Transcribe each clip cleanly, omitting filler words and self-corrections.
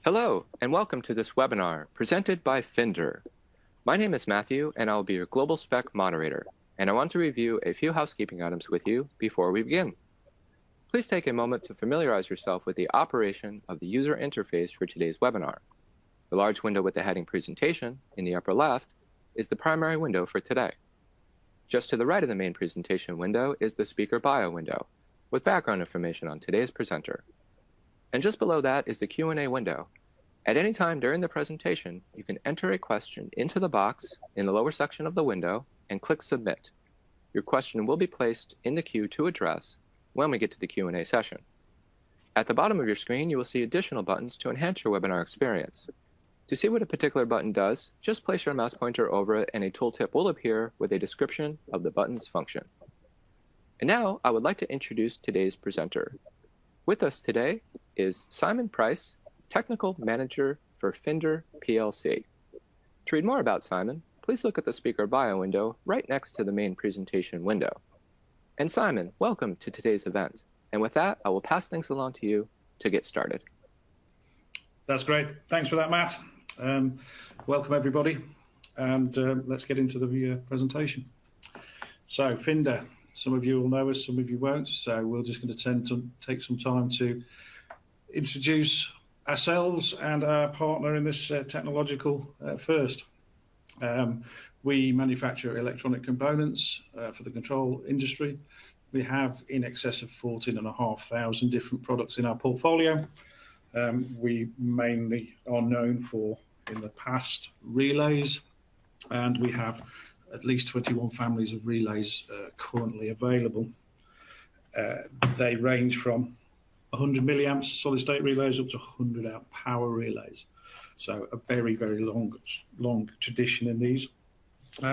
Hello, and welcome to this webinar presented by Finder. My name is Matthew, and I'll be your Global Spec moderator, and I want to review a few housekeeping items with you before we begin. Please take a moment to familiarize yourself with the operation of the user interface for today's webinar. The large window with the heading Presentation in the upper left is the primary window for today. Just to the right of the main presentation window is the Speaker Bio window, with background information on today's presenter. And just below that is the Q&A window. At any time during the presentation, you can enter a question into the box in the lower section of the window and click Submit. Your question will be placed in the queue to address when we get to the Q&A session. At the bottom of your screen, you will see additional buttons to enhance your webinar experience. To see what a particular button does, just place your mouse pointer over it and a tooltip will appear with a description of the button's function. And now I would like to introduce today's presenter. With us today is Simon Price, Technical Manager for Finder PLC. To read more about Simon, please look at the Speaker Bio window right next to the main presentation window. And Simon, welcome to today's event. And with that, I will pass things along to you to get started. That's great. Thanks for that, Matt. Welcome, everybody. And let's get into the presentation. So, Finder, some of you will know us, some of you won't. So we're just going to take some time to introduce ourselves and our partner in this technological first. We manufacture electronic components for the control industry. We have in excess of 14,500 different products in our portfolio. We mainly are known for, in the past, relays, and we have at least 21 families of relays currently available. They range from 100 milliamps solid-state relays up to 100 amp power relays. So a very, very long tradition in these.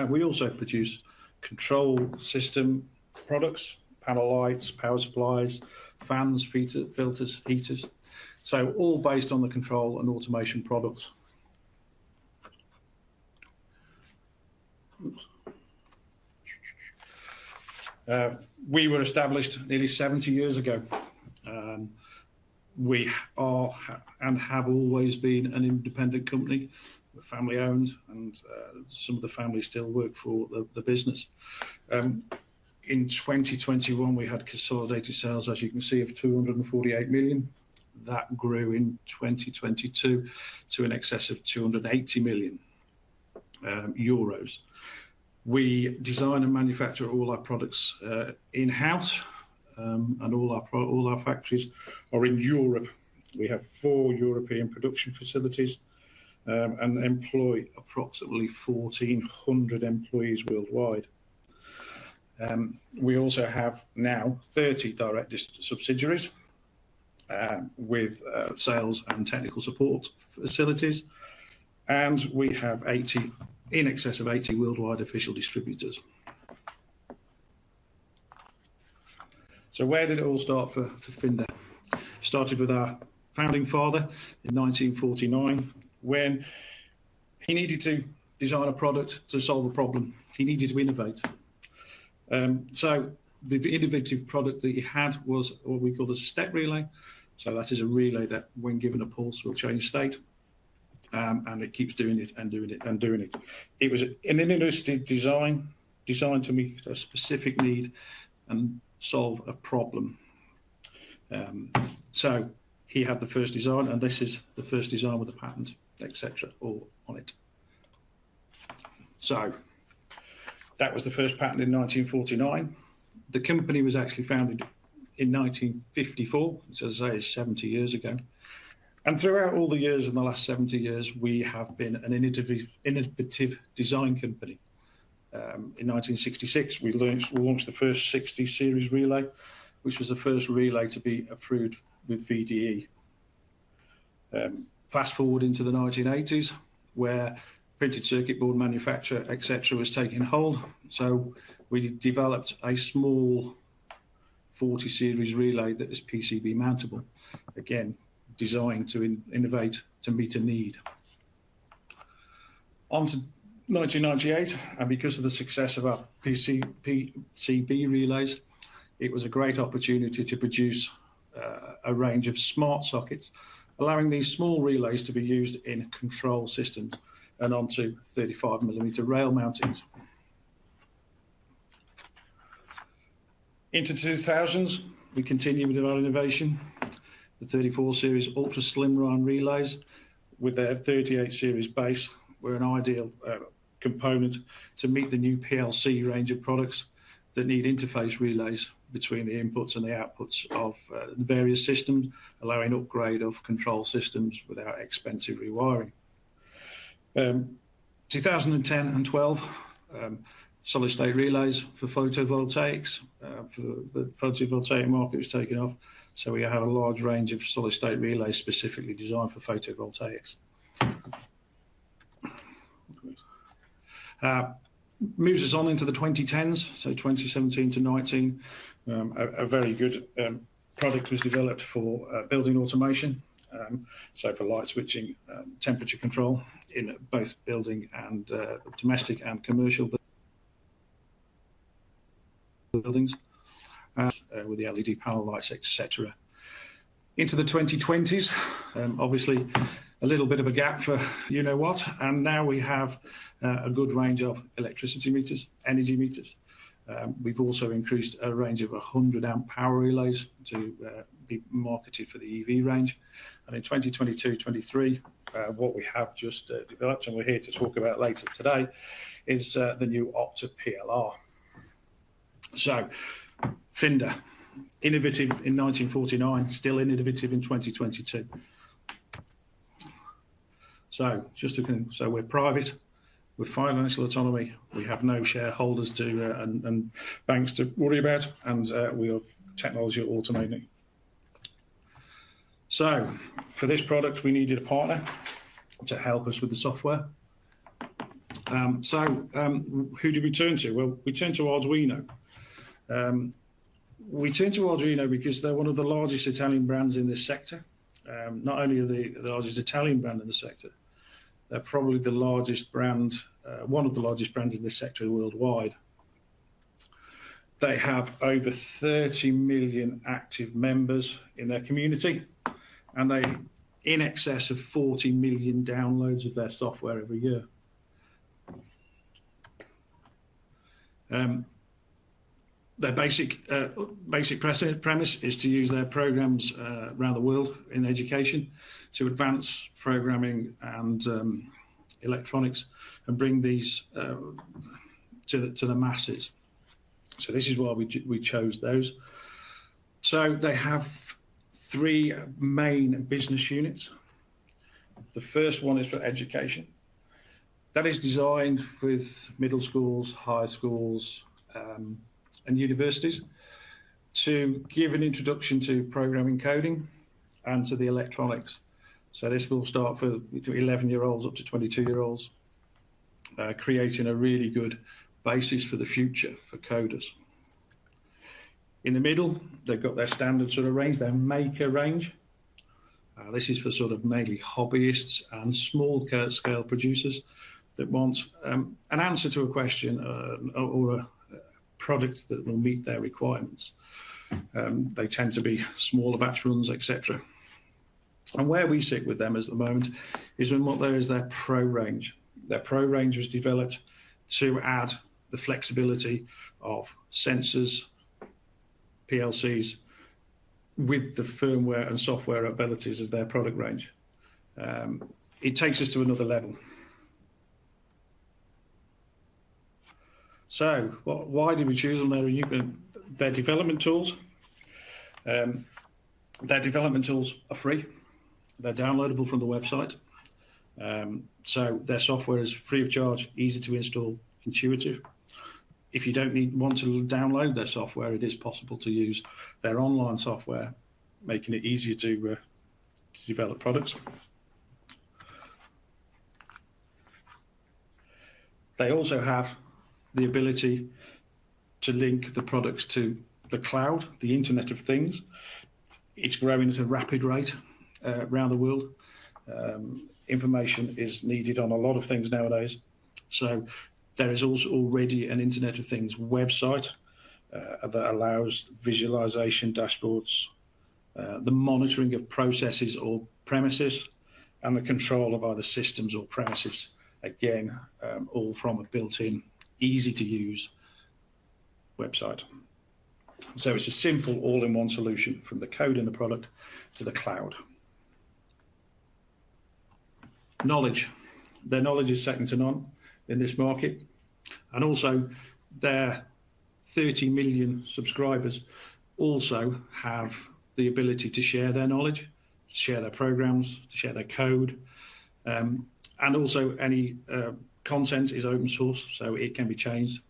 We also produce control system products, panel lights, power supplies, fans, filters, heaters. So all based on the control and automation products. Oops. We were established nearly 70 years ago. We are and have always been an independent company. We're family owned, and some of the family still work for the business. In 2021, we had consolidated sales, as you can see, of 248 million. That grew in 2022 to in excess of 280 million euros. We design and manufacture all our products in-house, and all our factories are in Europe. We have 4 European production facilities and employ approximately 1,400 employees worldwide. We also have now 30 direct subsidiaries with sales and technical support facilities, and we have in excess of 80 worldwide official distributors. So where did it all start for Finder? Started with our founding father in 1949, when he needed to design a product to solve a problem. He needed to innovate. So the innovative product that he had was what we call a step relay. So that is a relay that, when given a pulse, will change state. And it keeps doing it and doing it and doing it. It was an innovative design designed to meet a specific need and solve a problem. So he had the first design, and this is the first design with a patent, etc., all on it. So that was the first patent in 1949. The company was actually founded in 1954, which, as I say, is 70 years ago. And throughout all the years in the last 70 years, we have been an innovative design company. In 1966, we launched the first 60 series relay, which was the first relay to be approved with VDE. Fast forward into the 1980s, where printed circuit board manufacture, etc., was taking hold. So we developed a small 40 series relay that is PCB mountable, again, designed to innovate to meet a need. On to 1998, and because of the success of our PCB relays, it was a great opportunity to produce a range of smart sockets allowing these small relays to be used in control systems and onto 35mm rail mountings. Into 2000s, we continue with our innovation. The 34 series ultra slimline relays with their 38 series base were an ideal component to meet the new PLC range of products that need interface relays between the inputs and the outputs of the various systems, allowing upgrade of control systems without expensive rewiring. 2010 and 12, solid state relays for photovoltaics. For the photovoltaic market was taken off, so we have a large range of solid state relays specifically designed for photovoltaics. Moves us on into the 2010s, so 2017 to 19. A very good product was developed for building automation, so for light switching, temperature control in both building and domestic and commercial buildings, with the LED panel lights, etc. Into the 2020s, obviously a little bit of a gap for you know what, and now we have a good range of electricity meters, energy meters. We've also increased a range of 100 amp power relays to be marketed for the EV range. And in 2022-23, what we have just developed, and we're here to talk about later today, is the new OPTA PLR. So, Finder, innovative in 1949, still innovative in 2022. So, so we're private, with financial autonomy, we have no shareholders to and banks to worry about, and we have technology automating. So, for this product, we needed a partner to help us with the software. Who did we turn to? Well, we turned to Arduino. We turned to Arduino because they're one of the largest Italian brands in this sector. Not only are they the largest Italian brand in the sector, they're probably the largest brand, one of the largest brands in this sector worldwide. They have over 30 million active members in their community, and they in excess of 40 million downloads of their software every year. Their basic premise is to use their programs around the world in education to advance programming and electronics and bring these to the masses. So this is why we chose those. So they have three main business units. The first one is for education. That is designed with middle schools, high schools, and universities to give an introduction to programming coding and to the electronics. So this will start for 11-year-olds up to 22-year-olds, creating a really good basis for the future for coders. In the middle, they've got their standard sort of range, their maker range. This is for sort of mainly hobbyists and small scale producers that want an answer to a question or a product that will meet their requirements. They tend to be smaller batch runs, etc. And where we sit with them at the moment is when what there is their pro range. Their pro range was developed to add the flexibility of sensors, PLCs, with the firmware and software abilities of their product range. It takes us to another level. So, why did we choose them? Their development tools. Their development tools are free. They're downloadable from the website. So their software is free of charge, easy to install, intuitive. If you don't want to download their software, it is possible to use their online software, making it easier to develop products. They also have the ability to link the products to the cloud, the Internet of Things. It's growing at a rapid rate around the world. Information is needed on a lot of things nowadays. So there is also already an Internet of Things website that allows visualization dashboards, the monitoring of processes or premises, and the control of either systems or premises. Again, all from a built-in, easy-to-use website. So it's a simple all-in-one solution from the code in the product to the cloud. Knowledge. Their knowledge is second to none in this market. And also their 30 million subscribers also have the ability to share their knowledge, to share their programs, to share their code. And also any content is open source, so it can be changed.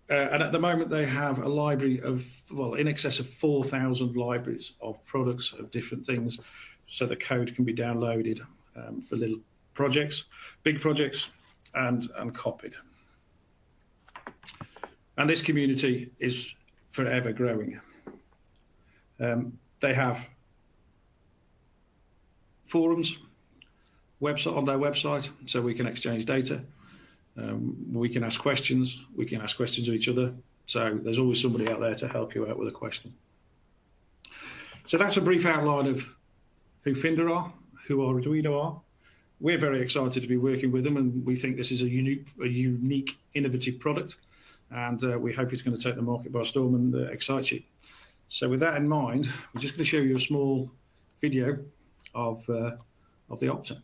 And at the moment, they have a library of, well, in excess of 4,000 libraries of products of different things. So the code can be downloaded for little projects, big projects, and copied. And this community is forever growing. They have forums on their website, so we can exchange data. We can ask questions. We can ask questions of each other. So there's always somebody out there to help you out with a question. So that's a brief outline of who Finder are, who Arduino are. We're very excited to be working with them, and we think this is a unique, innovative product. And we hope it's going to take the market by storm and excite you. So with that in mind, we're just going to show you a small video of the Opta.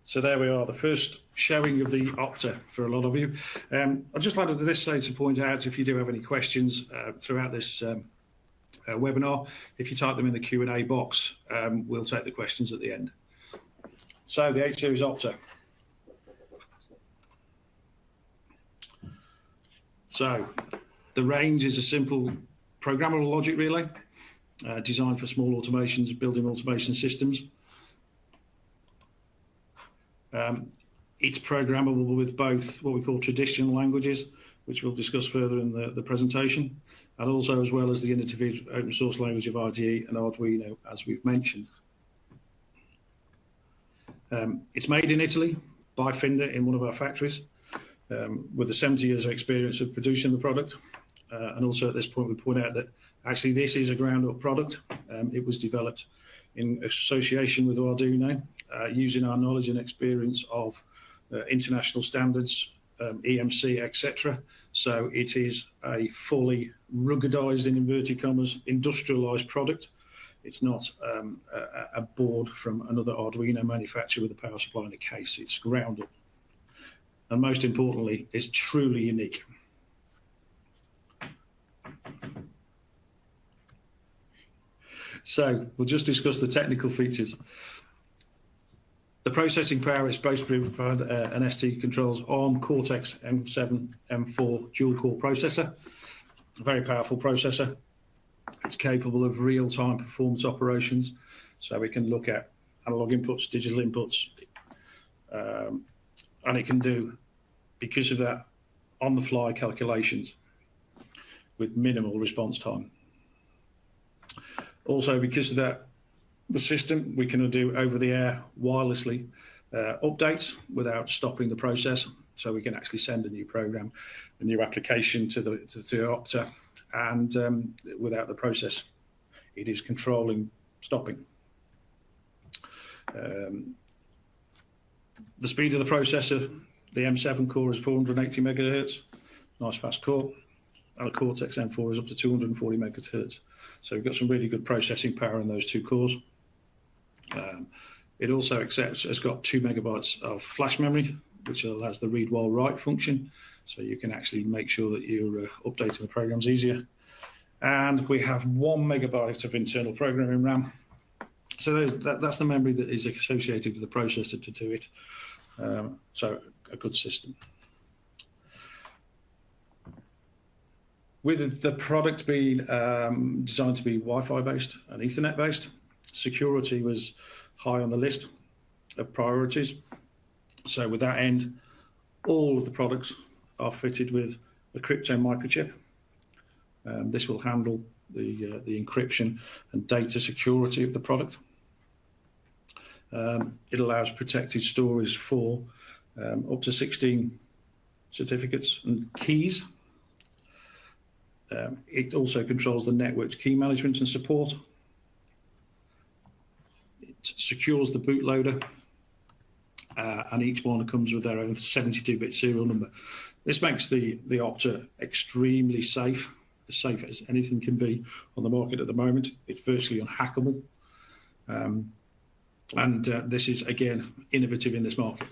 So there we are, the first showing of the Opta for a lot of you. I'd just like at this stage to point out, if you do have any questions throughout this webinar, if you type them in the Q&A box, we'll take the questions at the end. So the 8 Series Opta. So the range is a simple programmable logic relay designed for small automations, building automation systems. It's programmable with both what we call traditional languages, which we'll discuss further in the presentation, and also as well as the innovative open source language of RDE and Arduino, as we've mentioned. It's made in Italy by Finder in one of our factories, with the 70 years of experience of producing the product. And also at this point, we point out that actually this is a ground-up product. It was developed in association with Arduino, using our knowledge and experience of international standards, EMC, etc. So it is a fully ruggedized, in inverted commas, industrialized product. It's not a board from another Arduino manufacturer with a power supply in a case. It's ground up. And most importantly, it's truly unique. So we'll just discuss the technical features. The processing power is supposed to provide an ST Controls ARM Cortex M7 M4 dual-core processor, a very powerful processor. It's capable of real-time performance operations, so we can look at analog inputs, digital inputs, and it can do, because of that, on-the-fly calculations with minimal response time. Also, because of that the system, we can do over-the-air wirelessly updates without stopping the process. So we can actually send a new program, a new application to OPTA, and without the process, it is controlling stopping. The speed of the processor, the M7 core is 480 megahertz, nice fast core, and a Cortex M4 is up to 240 megahertz. So we've got some really good processing power in those two cores. It also has got 2 megabytes of flash memory, which allows the read while write function. So you can actually make sure that you're updating the programs easier. And we have 1 megabyte of internal programming RAM. So that's the memory that is associated with the processor to do it. So a good system. With the product being designed to be Wi-Fi based and Ethernet based, security was high on the list of priorities. So with that end, all of the products are fitted with a crypto microchip. This will handle the encryption and data security of the product. It allows protected storage for up to 16 certificates and keys. It also controls the network's key management and support. It secures the bootloader, and each one comes with their own 72-bit serial number. This makes the OPTA extremely safe, as safe as anything can be on the market at the moment. It's virtually unhackable. And this is, again, innovative in this market.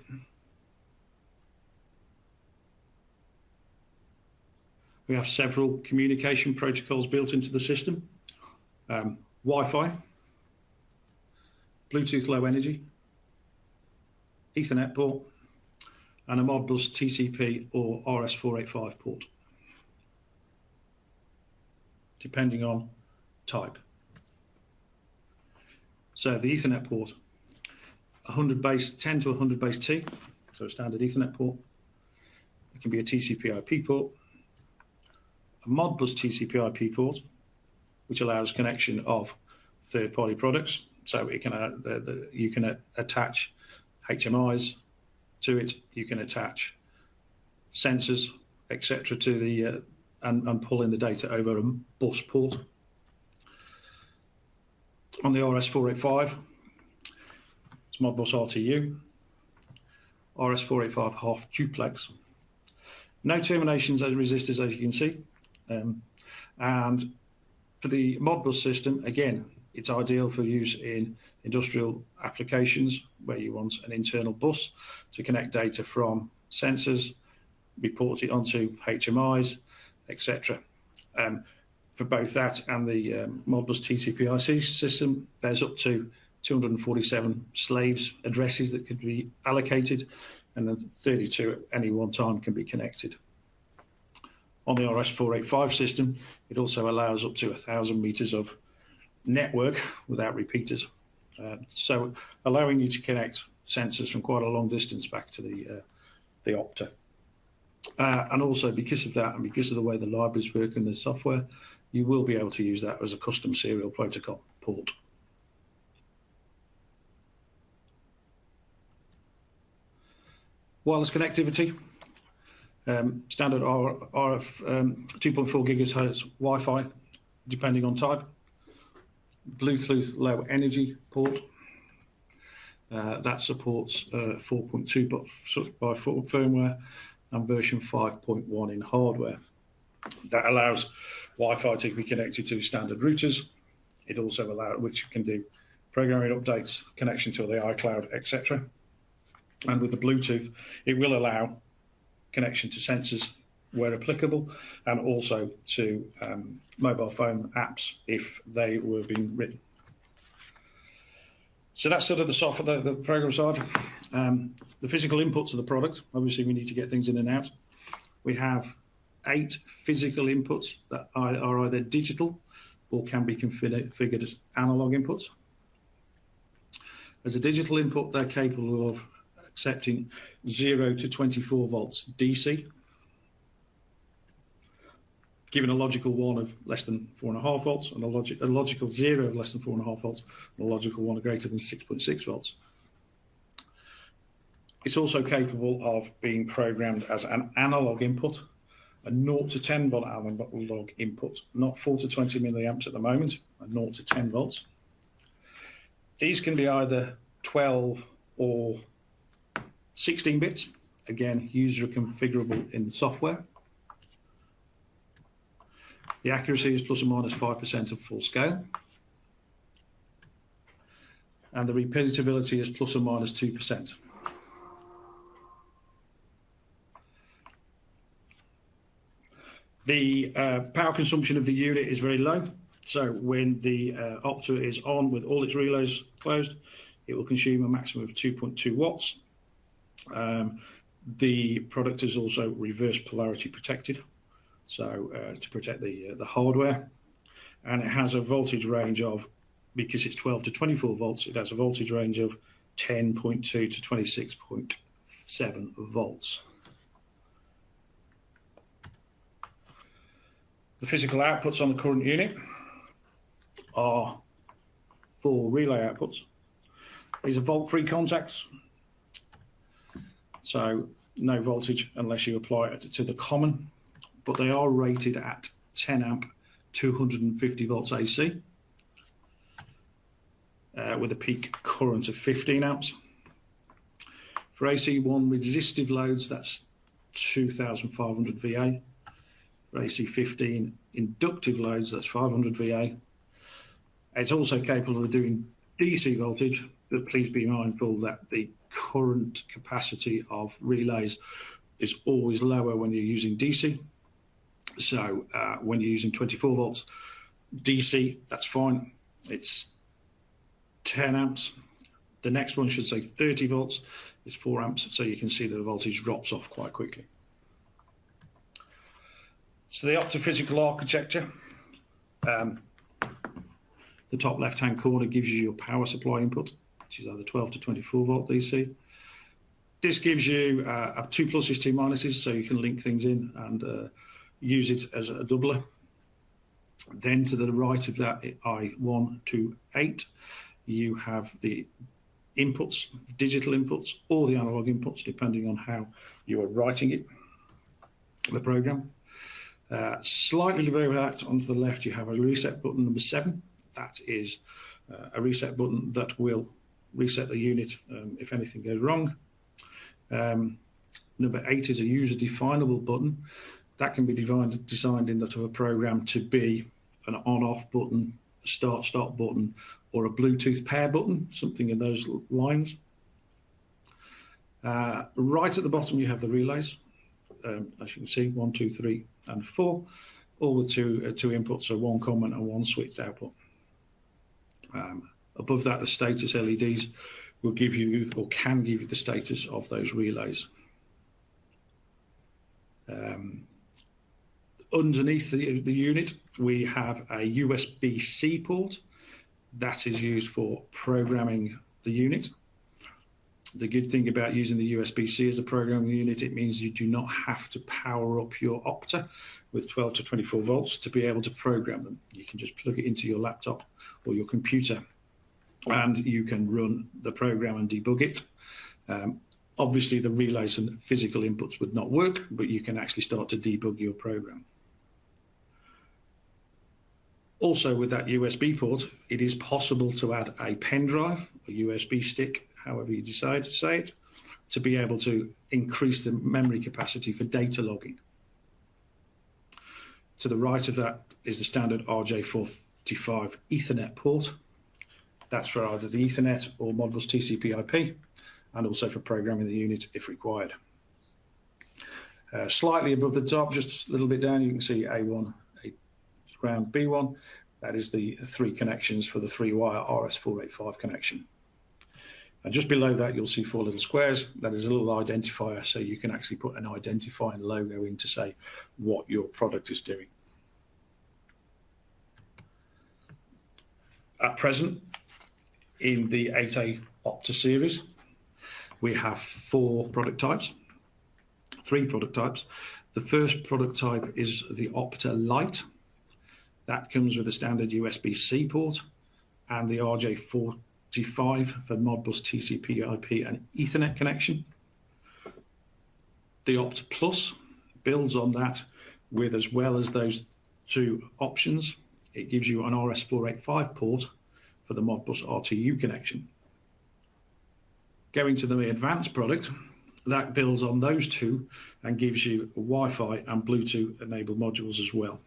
We have several communication protocols built into the system. Wi-Fi, Bluetooth Low Energy, Ethernet port, and a Modbus TCP or RS485 port, depending on type. So the Ethernet port, 100 base, 10 to 100 base T, so a standard Ethernet port. It can be a TCP IP port, a Modbus TCP IP port, which allows connection of third-party products. So it can you can attach HMIs to it. You can attach sensors, etc., to the and pull in the data over a bus port. On the RS485, it's Modbus RTU, RS485 half duplex. No terminations as resistors, as you can see. And for the Modbus system, again, it's ideal for use in industrial applications where you want an internal bus to connect data from sensors, report it onto HMIs, etc. For both that and the Modbus TCP/IP system, there's up to 247 slaves addresses that could be allocated, and then 32 at any one time can be connected. On the RS485 system, it also allows up to 1,000 meters of network without repeaters, so allowing you to connect sensors from quite a long distance back to the OPTA. And also because of that and because of the way the libraries work and the software, you will be able to use that as a custom serial protocol port. Wireless connectivity, standard RF 2.4 gigahertz Wi-Fi, depending on type. Bluetooth Low Energy port, that supports 4.2 by 4 firmware and version 5.1 in hardware. That allows Wi-Fi to be connected to standard routers. It also allows, which can do programming updates, connection to the iCloud, etc. And with the Bluetooth, it will allow connection to sensors where applicable, and also to mobile phone apps if they were being written. So that's sort of the software, the program side. The physical inputs of the product, obviously we need to get things in and out. We have 8 physical inputs that are either digital or can be configured as analog inputs. As a digital input, they're capable of accepting 0 to 24 volts DC. given a logical 1 of less than 4.5 volts, and a logical 0 of less than 4.5 volts, and a logical 1 of greater than 6.6 volts. It's also capable of being programmed as an analog input, a 0 to 10 volt analog input, not 4 to 20 milliamps at the moment, a 0 to 10 volts. These can be either 12 or 16 bits, again, user configurable in the software. The accuracy is plus or minus 5% of full scale. And the repeatability is plus or minus 2%. The power consumption of the unit is very low. So when the OPTA is on with all its relays closed, it will consume a maximum of 2.2 watts. The product is also reverse polarity protected, so to protect the hardware. And it has a voltage range of, because it's 12 to 24 volts, it has a voltage range of 10.2 to 26.7 volts. The physical outputs on the current unit are 4 relay outputs. These are volt-free contacts, so no voltage unless you apply it to the common, but they are rated at 10 amp, 250 volts AC, with a peak current of 15 amps. For AC1 resistive loads, that's 2,500 VA. For AC15 inductive loads, that's 500 VA. It's also capable of doing DC voltage, but please be mindful that the current capacity of relays is always lower when you're using DC. So when you're using 24 volts DC, that's fine. It's 10 amps. The next one should say 30 volts. It's 4 amps, so you can see that the voltage drops off quite quickly. So the OPTA physical architecture, the top left-hand corner gives you your power supply input, which is either 12 to 24 volt DC. This gives you 2 pluses, 2 minuses, so you can link things in and use it as a doubler. Then to the right of that, I1 to 8, you have the inputs, digital inputs, or the analog inputs, depending on how you are writing it, the program. Slightly below that, onto the left, you have a reset button number 7. That is a reset button that will reset the unit if anything goes wrong. Number 8 is a user-definable button. That can be designed into a program to be an on-off button, a start-stop button, or a Bluetooth pair button, something in those lines. Right at the bottom, you have the relays. As you can see, 1, 2, 3, and 4, all with two inputs, so 1 common and 1 switched output. Above that, the status LEDs will give you, or can give you, the status of those relays. Underneath the unit, we have a USB-C port that is used for programming the unit. The good thing about using the USB-C as a programming unit, it means you do not have to power up your OPTA with 12 to 24 volts to be able to program them. You can just plug it into your laptop or your computer and you can run the program and debug it. Obviously, the relays and physical inputs would not work, but you can actually start to debug your program. Also, with that USB port, it is possible to add a pen drive, a USB stick, however you decide to say it, to be able to increase the memory capacity for data logging. To the right of that is the standard RJ455 Ethernet port. That's for either the Ethernet or Modbus TCP/IP, and also for programming the unit if required. Slightly above the top, just a little bit down, you can see A1, ground B1. That is the 3 connections for the 3-wire RS485 connection. And just below that, you'll see 4 little squares. That is a little identifier, so you can actually put an identifying logo in to say what your product is doing. At present, in the 8A OPTA series, we have 4 product types. three product types. The first product type is the OPTA Lite. That comes with a standard USB-C port and the RJ45 for Modbus TCP/IP and Ethernet connection. The OPTA Plus builds on that with, as well as those two options, it gives you an RS485 port for the Modbus RTU connection. Going to the advanced product, that builds on those two and gives you Wi-Fi and Bluetooth enabled modules as well.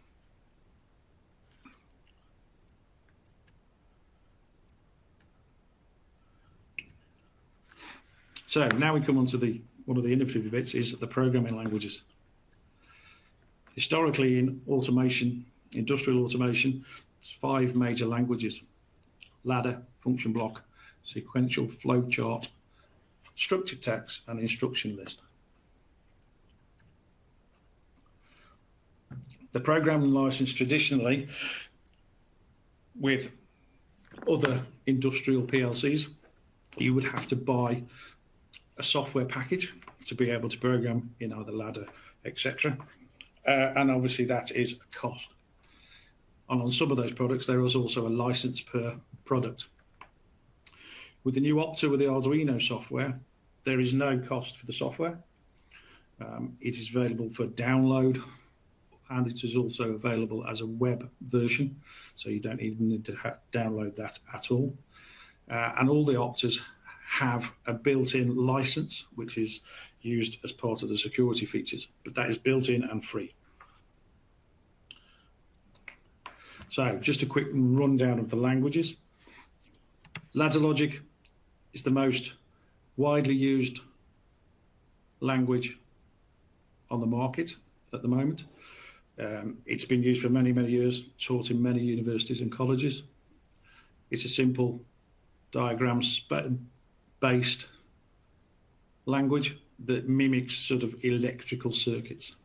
So now we come on to one of the innovative bits, is the programming languages. Historically in automation, industrial automation, there's 5 major languages: ladder, function block, sequential, flowchart, structured text, and instruction list. The programming license traditionally with other industrial PLCs, you would have to buy a software package to be able to program in either ladder, etc. And obviously that is a cost. And on some of those products, there is also a license per product. With the new OPTA with the Arduino software, there is no cost for the software. It is available for download, and it is also available as a web version, so you don't even need to download that at all. And all the OPTAs have a built-in license, which is used as part of the security features, but that is built-in and free. So just a quick rundown of the languages. Ladder logic is the most widely used language on the market at the moment. It's been used for many, many years, taught in many universities and colleges. It's a simple diagram-based language that mimics sort of electrical circuits.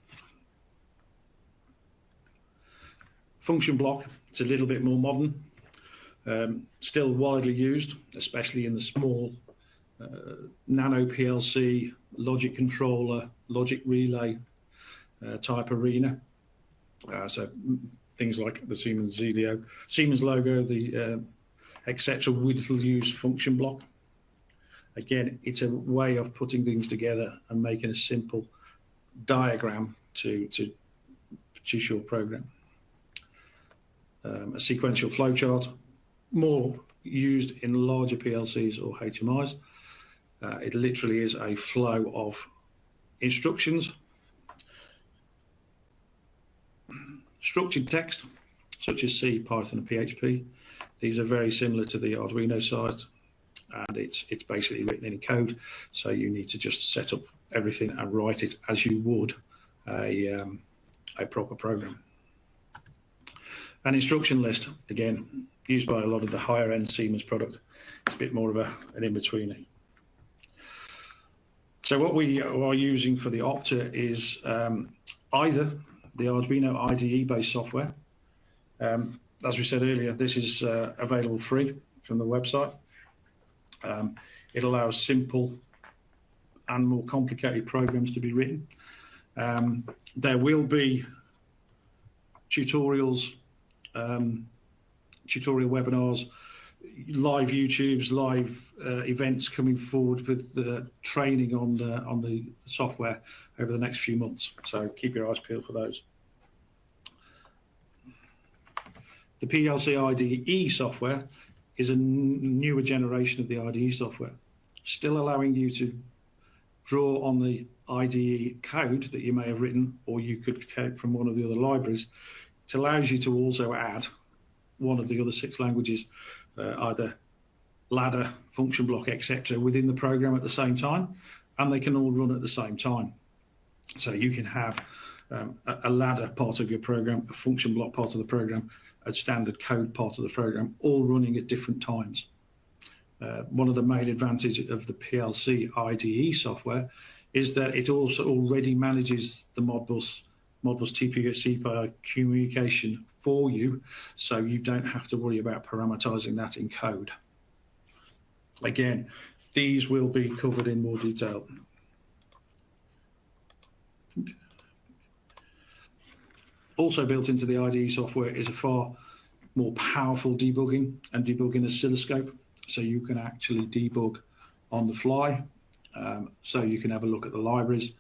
Function block, it's a little bit more modern, still widely used, especially in the small nano PLC, logic controller, logic relay type arena. So things like the Siemens logo, the etc. will use function block. Again, it's a way of putting things together and making a simple diagram to produce your program. A sequential flowchart, more used in larger PLCs or HMIs. It literally is a flow of instructions. Structured text, such as C, Python, and PHP. These are very similar to the Arduino side, and it's basically written in code, so you need to just set up everything and write it as you would a proper program. An instruction list, again, used by a lot of the higher end Siemens product. It's a bit more of an in-betweener. So what we are using for the OPTA is either the Arduino IDE based software. As we said earlier, this is available free from the website. It allows simple and more complicated programs to be written. There will be tutorials, tutorial webinars, live YouTubes, live events coming forward with the training on the software over the next few months. So keep your eyes peeled for those. The PLC IDE software is a newer generation of the IDE software, still allowing you to draw on the IDE code that you may have written, or you could take from one of the other libraries. It allows you to also add one of the other 6 languages, either ladder, function block, etc., within the program at the same time, and they can all run at the same time. So you can have a ladder part of your program, a function block part of the program, a standard code part of the program, all running at different times. One of the main advantages of the PLC IDE software is that it also already manages the Modbus TCP/IP communication for you, so you don't have to worry about parameterizing that in code. Again, these will be covered in more detail. Also built into the IDE software is a far more powerful debugging and debugging oscilloscope. So you can actually debug on the fly. So you can have a look at the libraries.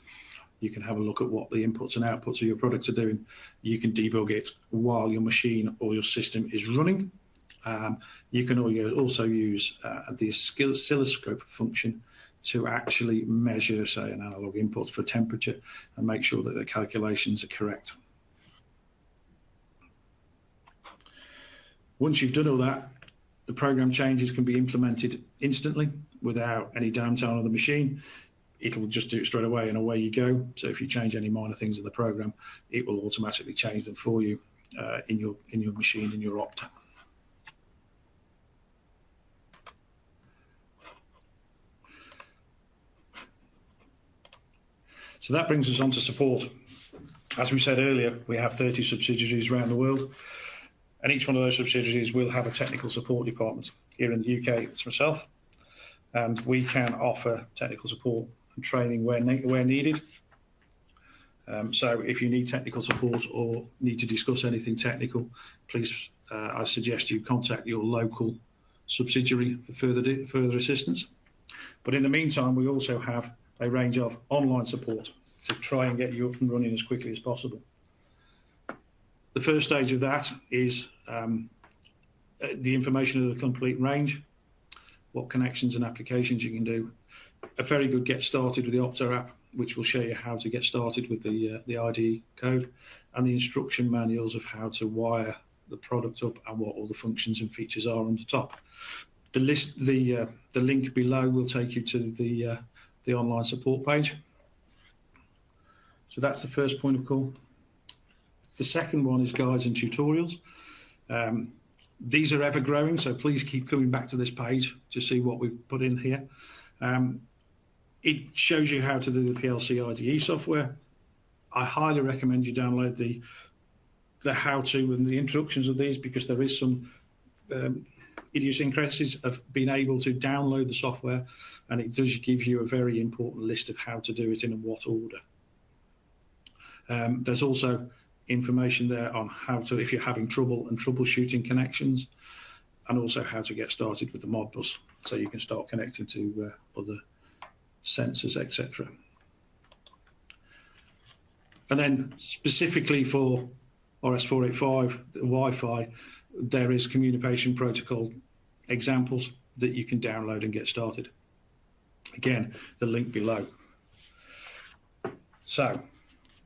You can have a look at what the inputs and outputs of your products are doing. You can debug it while your machine or your system is running. You can also use the oscilloscope function to actually measure, say, an analog input for temperature and make sure that the calculations are correct. Once you've done all that, the program changes can be implemented instantly without any downtime on the machine. It'll just do it straight away and away you go. So if you change any minor things in the program, it will automatically change them for you in your machine, in your OPTA. So that brings us on to support. As we said earlier, we have 30 subsidiaries around the world, and each one of those subsidiaries will have a technical support department. Here in the UK, it's myself, and we can offer technical support and training where needed. So if you need technical support or need to discuss anything technical, please, I suggest you contact your local subsidiary for further assistance. But in the meantime, we also have a range of online support to try and get you up and running as quickly as possible. The first stage of that is the information of the complete range, what connections and applications you can do. A very good get started with the OPTA app, which will show you how to get started with the IDE code, and the instruction manuals of how to wire the product up and what all the functions and features are on the top. The link below will take you to the online support page. So that's the first point of call. The second one is guides and tutorials. These are ever growing, so please keep coming back to this page to see what we've put in here. It shows you how to do the PLC IDE software. I highly recommend you download the how-to and the instructions of these, because there is some idiosyncrasies of being able to download the software, and it does give you a very important list of how to do it in what order. There's also information there on how to, if you're having trouble and troubleshooting connections, and also how to get started with the Modbus, so you can start connecting to other sensors, etc. And then specifically for RS485, the Wi-Fi, there is communication protocol examples that you can download and get started. Again, the link below. So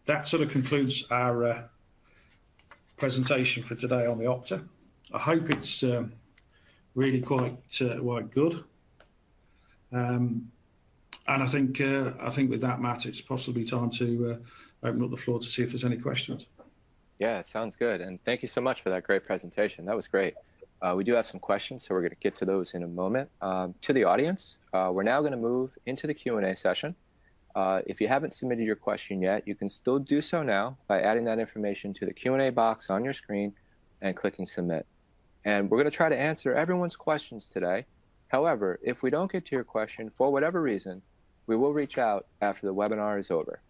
that sort of concludes our presentation for today on the OPTA. I hope it's really quite good. And I think with that, Matt, it's possibly time to open up the floor to see if there's any questions. Yeah, it sounds good. And thank you so much for that great presentation. That was great. We do have some questions, so we're going to get to those in a moment. To the audience, we're now going to move into the Q&A session. If you haven't submitted your question yet, you can still do so now by adding that information to the Q&A box on your screen and clicking submit. And we're going to try to answer everyone's questions today. However, if we don't get to your question for whatever reason, we will reach out after the webinar is over.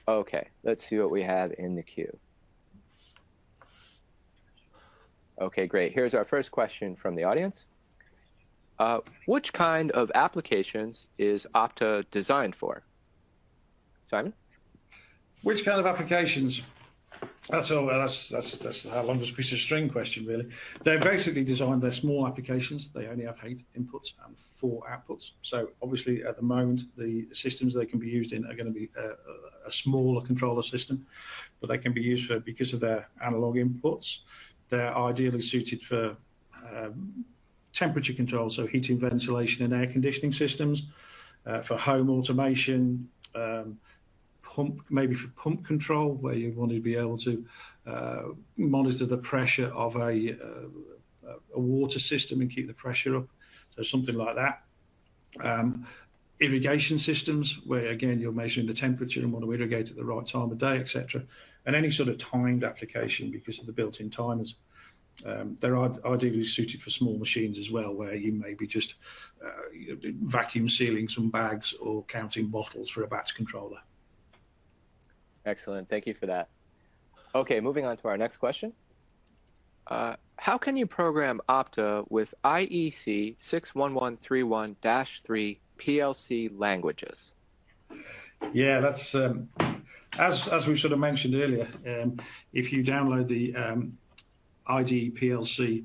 Okay, let's see what we have in the queue. Okay, great. Here's our first question from the audience. Which kind of applications is OPTA designed for? Simon? Which kind of applications? That's how long as a piece of string question, really. They're basically designed, they're small applications. They only have 8 inputs and 4 outputs. So obviously at the moment, the systems they can be used in are going to be a smaller controller system, but they can be used for, because of their analog inputs, they're ideally suited for temperature control, so heating, ventilation and air conditioning systems, for home automation, maybe for pump control, where you want to be able to monitor the pressure of a water system and keep the pressure up, so something like that. Irrigation systems, where again you're measuring the temperature and want to irrigate at the right time of day, etc. And any sort of timed application because of the built-in timers. They're ideally suited for small machines as well, where you may be just vacuum sealing some bags or counting bottles for a batch controller. Excellent. Thank you for that. Okay, moving on to our next question. How can you program OPTA with IEC 61131-3 PLC languages? Yeah, that's as we've sort of mentioned earlier. If you download the IDE PLC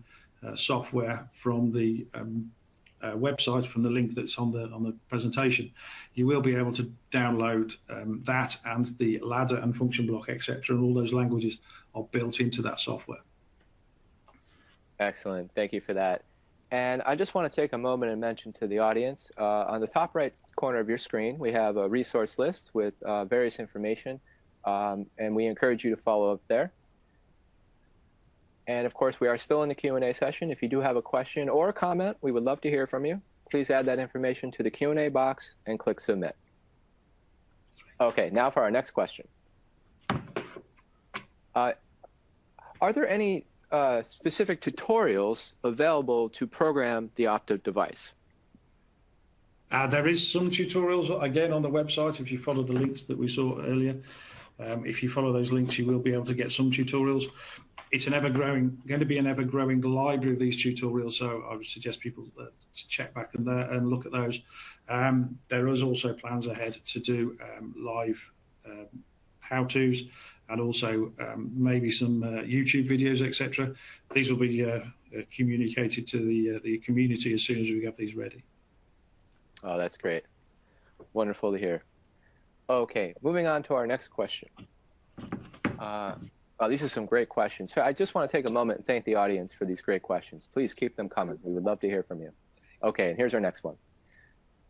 software from the website, from the link that's on the presentation, you will be able to download that, and the ladder and function block, etc., and all those languages are built into that software. Excellent. Thank you for that. And I just want to take a moment and mention to the audience, on the top right corner of your screen, we have a resource list with various information, and we encourage you to follow up there. And of course, we are still in the Q&A session. If you do have a question or a comment, we would love to hear from you. Please add that information to the Q&A box and click submit. Okay, now for our next question. Are there any specific tutorials available to program the OPTA device? There is some tutorials, again, on the website. If you follow the links that we saw earlier, if you follow those links, you will be able to get some tutorials. It's going to be an ever-growing library of these tutorials, so I would suggest people to check back in there and look at those. There is also plans ahead to do live how-tos, and also maybe some YouTube videos, etc. These will be communicated to the community as soon as we have these ready. Oh, that's great. Wonderful to hear. Okay, moving on to our next question. These are some great questions. So I just want to take a moment and thank the audience for these great questions. Please keep them coming. We would love to hear from you. Okay, and here's our next one.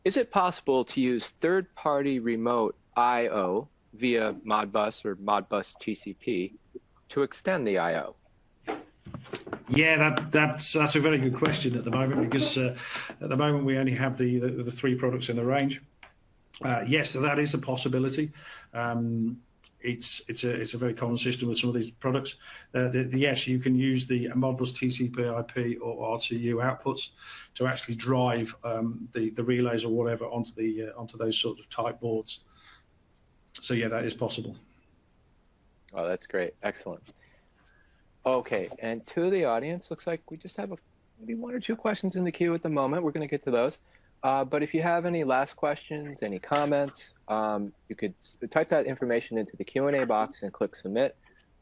Is it possible to use third-party remote I/O via Modbus or Modbus TCP to extend the I/O? Yeah, that's a very good question at the moment, because at the moment we only have the 3 products in the range. Yes, that is a possibility. It's a very common system with some of these products. Yes, you can use the Modbus TCP/IP or RTU outputs to actually drive the relays or whatever onto those sort of type boards. So yeah, that is possible. Oh, that's great. Excellent. Okay, and to the audience, looks like we just have maybe 1 or 2 questions in the queue at the moment. We're going to get to those. But if you have any last questions, any comments, you could type that information into the Q&A box and click submit.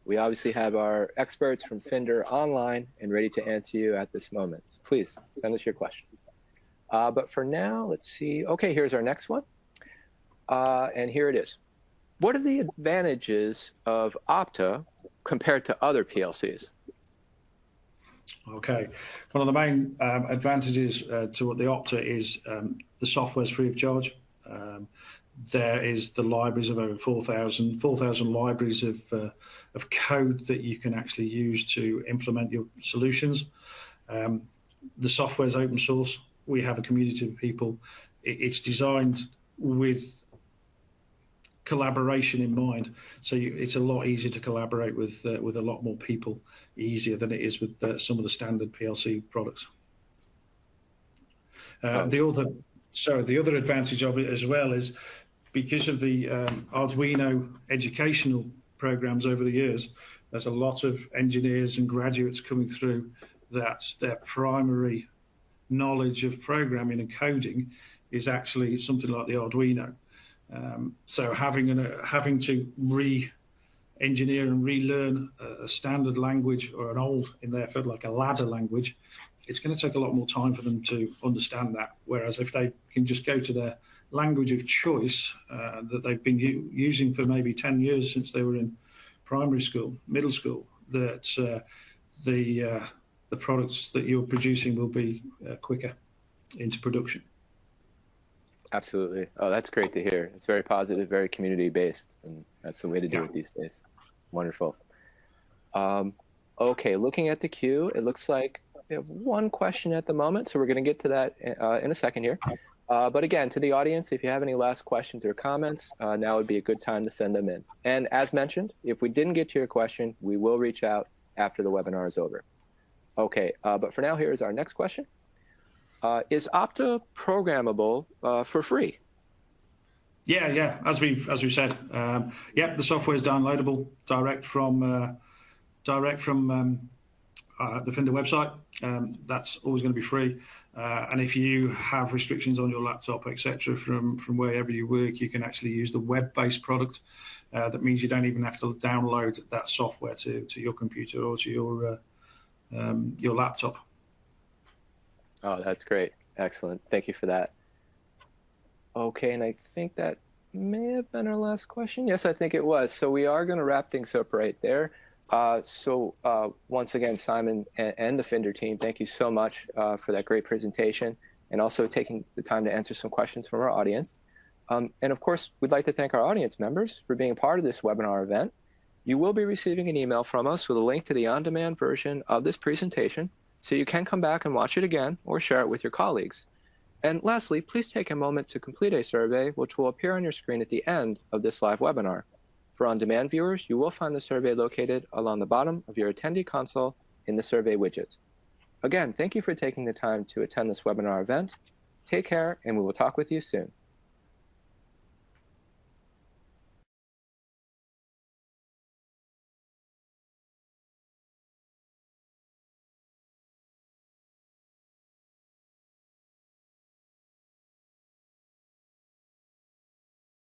We obviously have our experts from Finder online and ready to answer you at this moment. So please send us your questions. But for now, let's see. Okay, here's our next one. And here it is. What are the advantages of OPTA compared to other PLCs? Okay, one of the main advantages to the OPTA is the software is free of charge. There is the libraries of over 4,000 libraries of code that you can actually use to implement your solutions. The software is open source. We have a community of people. It's designed with collaboration in mind, so it's a lot easier to collaborate with a lot more people, easier than it is with some of the standard PLC products. The other advantage of it as well is because of the Arduino educational programs over the years, there's a lot of engineers and graduates coming through that their primary knowledge of programming and coding is actually something like the Arduino. So having to re-engineer and relearn a standard language or an old, in their field, like a ladder language, it's going to take a lot more time for them to understand that. Whereas if they can just go to their language of choice that they've been using for maybe 10 years since they were in primary school, middle school, that the products that you're producing will be quicker into production. Absolutely. Oh, that's great to hear. It's very positive, very community-based, and that's the way to do it these days. Wonderful. Okay, looking at the queue, it looks like we have 1 question at the moment, so we're going to get to that in a second here. But again, to the audience, if you have any last questions or comments, now would be a good time to send them in. And as mentioned, if we didn't get to your question, we will reach out after the webinar is over. Okay, but for now, here is our next question. Is OPTA programmable for free? Yeah. As we've said, the software is downloadable direct from the Finder website. That's always going to be free. And if you have restrictions on your laptop, etc., from wherever you work, you can actually use the web-based product. That means you don't even have to download that software to your computer or to your laptop. Oh, that's great. Excellent. Thank you for that. Okay, and I think that may have been our last question. Yes, I think it was. So we are going to wrap things up right there. Once again, Simon and the Finder team, thank you so much for that great presentation and also taking the time to answer some questions from our audience. And of course, we'd like to thank our audience members for being a part of this webinar event. You will be receiving an email from us with a link to the on-demand version of this presentation, so you can come back and watch it again or share it with your colleagues. And lastly, please take a moment to complete a survey, which will appear on your screen at the end of this live webinar. For on-demand viewers, you will find the survey located along the bottom of your attendee console in the survey widget. Again, thank you for taking the time to attend this webinar event. Take care, and we will talk with you soon.